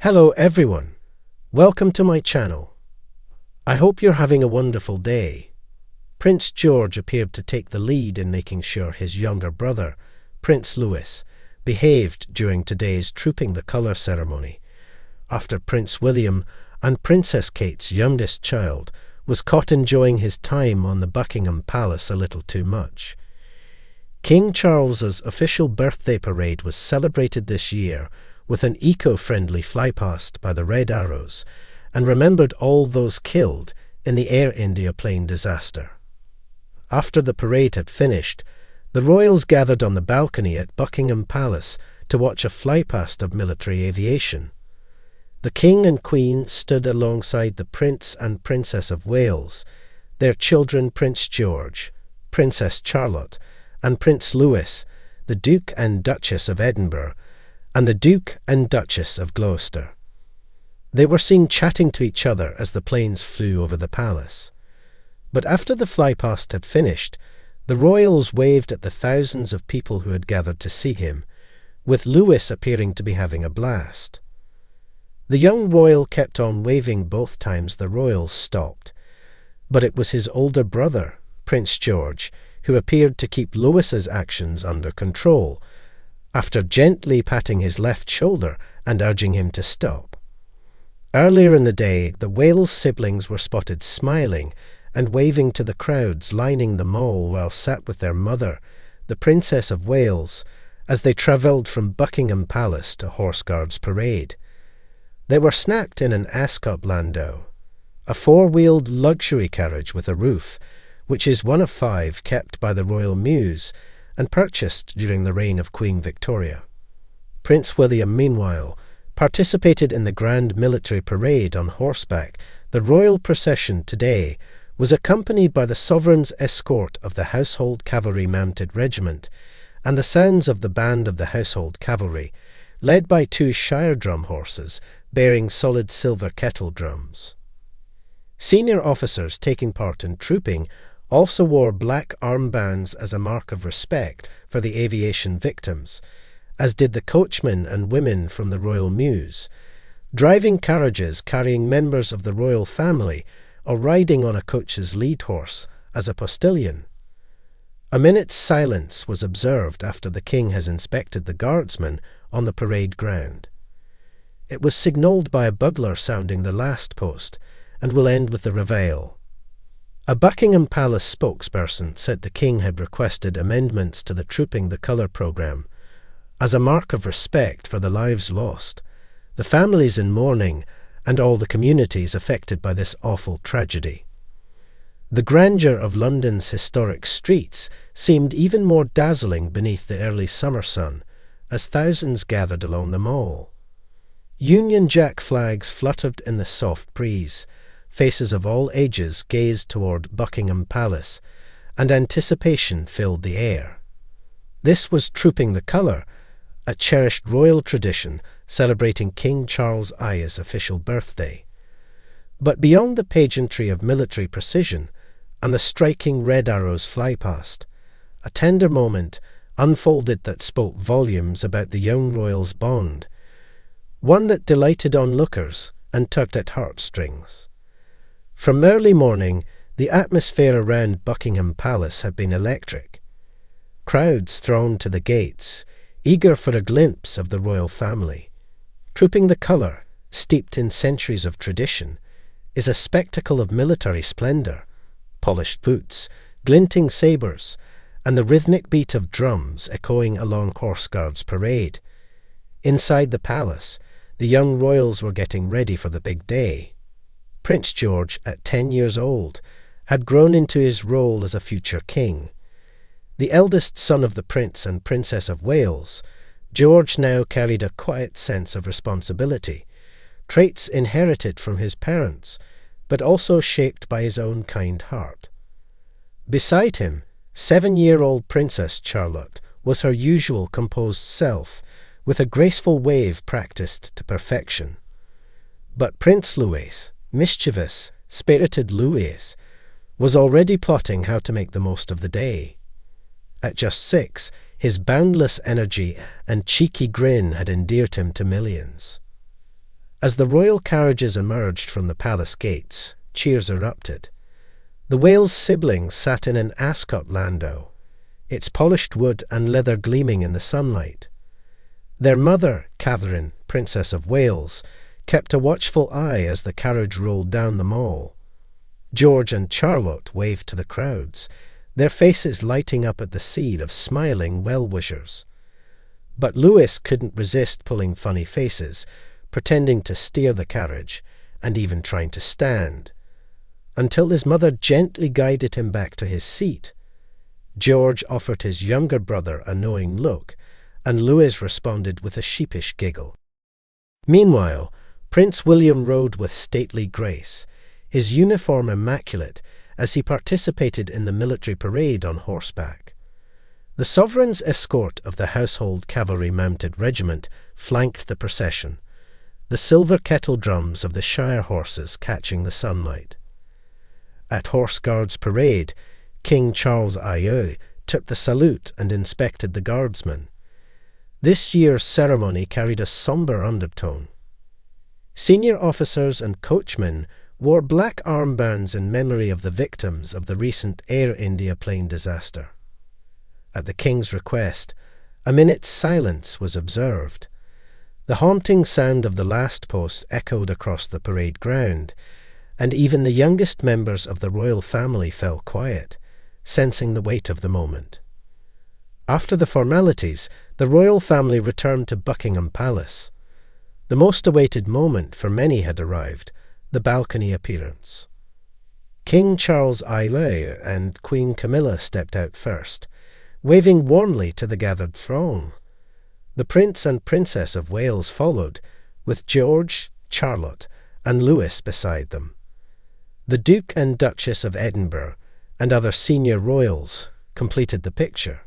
Hello everyone, welcome to my channel. I hope you're having a wonderful day. Prince George appeared to take the lead in making sure his younger brother, Prince Louis, behaved during today's Trooping the Colour ceremony, after Prince William and Princess Kate's youngest child was caught enjoying his time on the Buckingham Palace a little too much. King Charles's official birthday parade was celebrated this year with an eco-friendly flypast by the Red Arrows, and remembered all those killed in the Air India plane disaster. After the parade had finished, the royals gathered on the balcony at Buckingham Palace to watch a flypast of military aviation. The King and Queen stood alongside the Prince and Princess of Wales, their children Prince George, Princess Charlotte, and Prince Louis, the Duke and Duchess of Edinburgh, and the Duke and Duchess of Gloucester. They were seen chatting to each other as the planes flew over the palace. But after the flypast had finished, the royals waved at the thousands of people who had gathered to see him, with Louis appearing to be having a blast. The young royal kept on waving both times the royals stopped, but it was his older brother, Prince George, who appeared to keep Louis's actions under control, after gently patting his left shoulder and urging him to stop. Earlier in the day, the Wales siblings were spotted smiling and waving to the crowds lining the mall while sat with their mother, the Princess of Wales, as they travelled from Buckingham Palace to Horse Guards Parade. They were snapped in an Ascot landau, a four-wheeled luxury carriage with a roof, which is one of 5 kept by the Royal Mews and purchased during the reign of Queen Victoria. Prince William, meanwhile, participated in the grand military parade on horseback. The royal procession today was accompanied by the sovereign's escort of the Household Cavalry Mounted Regiment and the sounds of the band of the Household Cavalry, led by 2 Shire drum horses bearing solid silver kettle drums. Senior officers taking part in trooping also wore black armbands as a mark of respect for the aviation victims, as did the coachmen and women from the Royal Mews, driving carriages carrying members of the royal family or riding on a coach's lead horse as a postilion. A minute's silence was observed after the king has inspected the guardsmen on the parade ground. It was signalled by a bugler sounding the last post, and will end with the reveille. A Buckingham Palace spokesperson said the king had requested amendments to the Trooping the Colour programme, as a mark of respect for the lives lost, the families in mourning, and all the communities affected by this awful tragedy. The grandeur of London's historic streets seemed even more dazzling beneath the early summer sun, as thousands gathered along the Mall. Union Jack flags fluttered in the soft breeze. Faces of all ages gazed toward Buckingham Palace, and anticipation filled the air. This was Trooping the Colour, a cherished royal tradition celebrating King Charles I's official birthday. But beyond the pageantry of military precision and the striking Red Arrows fly past, a tender moment unfolded that spoke volumes about the young royals' bond, one that delighted onlookers and tugged at heartstrings. From early morning, the atmosphere around Buckingham Palace had been electric. Crowds thronged to the gates, eager for a glimpse of the royal family. Trooping the Colour, steeped in centuries of tradition, is a spectacle of military splendour, polished boots, glinting sabres, and the rhythmic beat of drums echoing along Horse Guards Parade. Inside the palace, the young royals were getting ready for the big day. Prince George, at 10 years old, had grown into his role as a future king. The eldest son of the Prince and Princess of Wales, George now carried a quiet sense of responsibility, traits inherited from his parents, but also shaped by his own kind heart. Beside him, 7-year-old Princess Charlotte was her usual composed self, with a graceful wave practiced to perfection. But Prince Louis, mischievous, spirited Louis, was already plotting how to make the most of the day. At just 6, his boundless energy and cheeky grin had endeared him to millions. As the royal carriages emerged from the palace gates, cheers erupted. The Wales Sibling sat in an Ascot landau, its polished wood and leather gleaming in the sunlight. Their mother, Catherine, Princess of Wales, kept a watchful eye as the carriage rolled down the mall. George and Charlotte waved to the crowds, their faces lighting up at the sea of smiling well-wishers. But Louis couldn't resist pulling funny faces, pretending to steer the carriage, and even trying to stand, until his mother gently guided him back to his seat. George offered his younger brother a knowing look, and Louis responded with a sheepish giggle. Meanwhile, Prince William rode with stately grace, his uniform immaculate, as he participated in the military parade on horseback. The sovereign's escort of the Household Cavalry Mounted Regiment flanked the procession, the silver kettle drums of the Shire horses catching the sunlight. At Horse Guards Parade, King Charles II took the salute and inspected the guardsmen. This year's ceremony carried a sombre undertone. Senior officers and coachmen wore black armbands in memory of the victims of the recent Air India plane disaster. At the King's request, a minute's silence was observed. The haunting sound of the last post echoed across the parade ground, and even the youngest members of the royal family fell quiet, sensing the weight of the moment. After the formalities, the royal family returned to Buckingham Palace. The most awaited moment for many had arrived, the balcony appearance. King Charles II and Queen Camilla stepped out first, waving warmly to the gathered throng. The Prince and Princess of Wales followed, with George, Charlotte, and Louis beside them. The Duke and Duchess of Edinburgh and other senior royals completed the picture.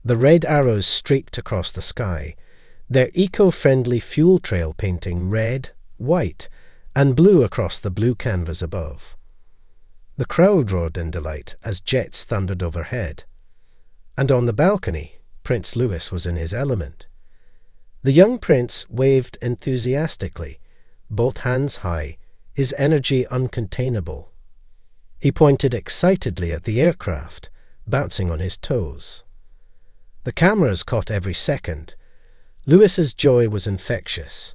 The red arrows streaked across the sky, their eco-friendly fuel trail painting red, white, and blue across the blue canvas above. The crowd roared in delight as jets thundered overhead. And on the balcony, Prince Louis was in his element. The young prince waved enthusiastically, both hands high, his energy uncontainable. He pointed excitedly at the aircraft, bouncing on his toes. The cameras caught every second. Louis's joy was infectious.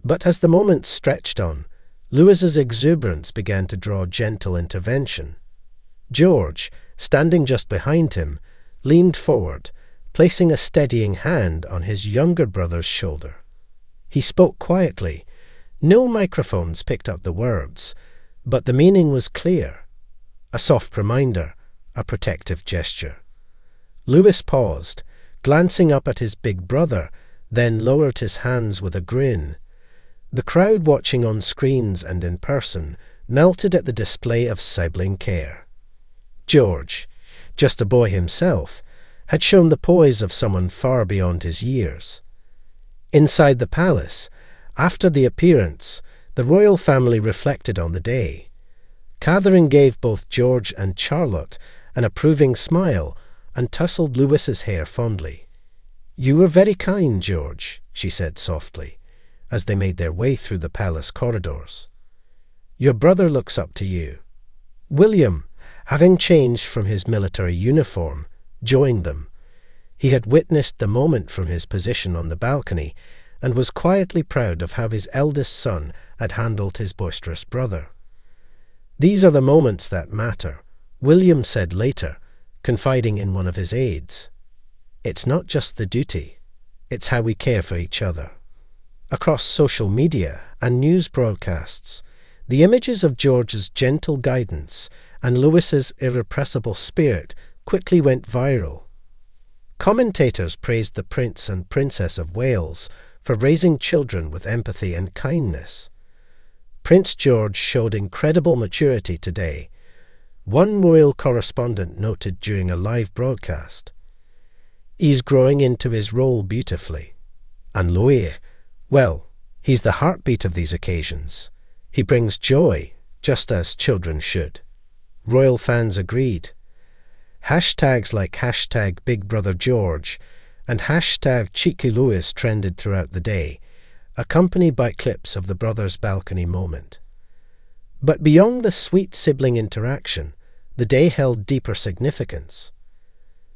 But as the moments stretched on, Louis's exuberance began to draw gentle intervention. George, standing just behind him, leaned forward, placing a steadying hand on his younger brother's shoulder. He spoke quietly. No microphones picked up the words, but the meaning was clear. A soft reminder, a protective gesture. Louis paused, glancing up at his big brother, then lowered his hands with a grin. The crowd watching on screens and in person melted at the display of sibling care. George, just a boy himself, had shown the poise of someone far beyond his years. Inside the palace, after the appearance, the royal family reflected on the day. Catherine gave both George and Charlotte an approving smile and tousled Louis's hair fondly. "You were very kind, George," she said softly, as they made their way through the palace corridors. "Your brother looks up to you." William, having changed from his military uniform, joined them. He had witnessed the moment from his position on the balcony and was quietly proud of how his eldest son had handled his boisterous brother. "These are the moments that matter," William said later, confiding in one of his aides. "It's not just the duty, it's how we care for each other." Across social media and news broadcasts, the images of George's gentle guidance and Louis's irrepressible spirit quickly went viral. Commentators praised the Prince and Princess of Wales for raising children with empathy and kindness. Prince George showed incredible maturity today, one royal correspondent noted during a live broadcast. "He's growing into his role beautifully. And Louis, well, he's the heartbeat of these occasions. He brings joy, just as children should." Royal fans agreed. Hashtags like #BigBrotherGeorge and #CheekyLouis trended throughout the day, accompanied by clips of the brothers' balcony moment. But beyond the sweet sibling interaction, the day held deeper significance.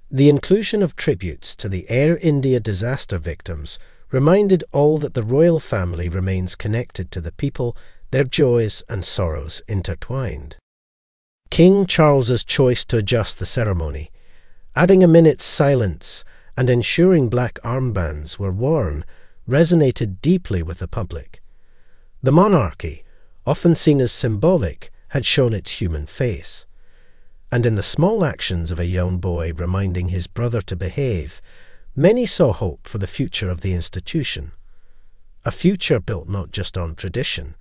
The inclusion of tributes to the Air India disaster victims reminded all that the royal family remains connected to the people, their joys and sorrows intertwined. King Charles's choice to adjust the ceremony, adding a minute's silence and ensuring black armbands were worn, resonated deeply with the public. The monarchy, often seen as symbolic, had shown its human face. And in the small actions of a young boy reminding his brother to behave, many saw hope for the future of the institution. A future built not just on tradition,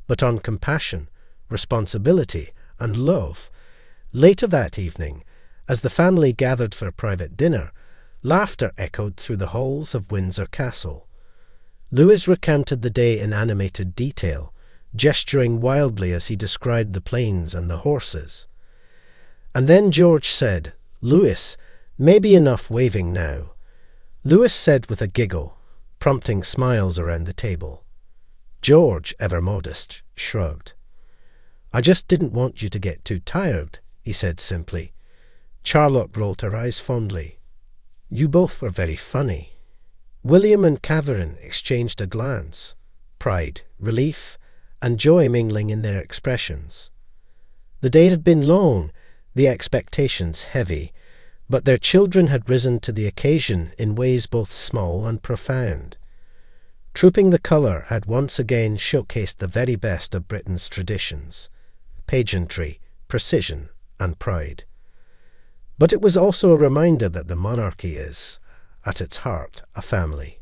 but on compassion, responsibility, and love. Later that evening, as the family gathered for a private dinner, laughter echoed through the halls of Windsor Castle. Louis recounted the day in animated detail, gesturing wildly as he described the planes and the horses. And then George said, "Louis, maybe enough waving now." Louis said with a giggle, prompting smiles around the table. George, ever modest, shrugged. "I just didn't want you to get too tired," he said simply. Charlotte rolled her eyes fondly. "You both were very funny." William and Catherine exchanged a glance, pride, relief, and joy mingling in their expressions. The day had been long, the expectations heavy, but their children had risen to the occasion in ways both small and profound. Trooping the Colour had once again showcased the very best of Britain's traditions, pageantry, precision, and pride. But it was also a reminder that the monarchy is, at its heart, a family.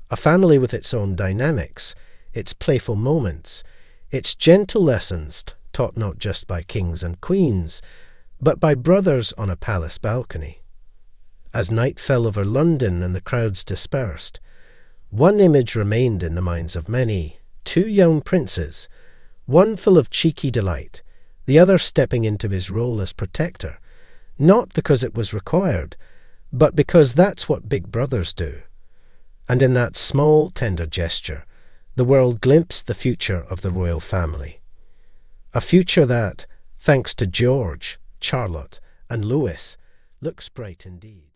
A family with its own dynamics, its playful moments, its gentle lessons taught not just by kings and queens, but by brothers on a palace balcony. As night fell over London and the crowds dispersed, one image remained in the minds of many: two young princes, one full of cheeky delight, the other stepping into his role as protector, not because it was required, but because that's what big brothers do. And in that small, tender gesture, the world glimpsed the future of the royal family. A future that, thanks to George, Charlotte, and Louis, looks bright indeed.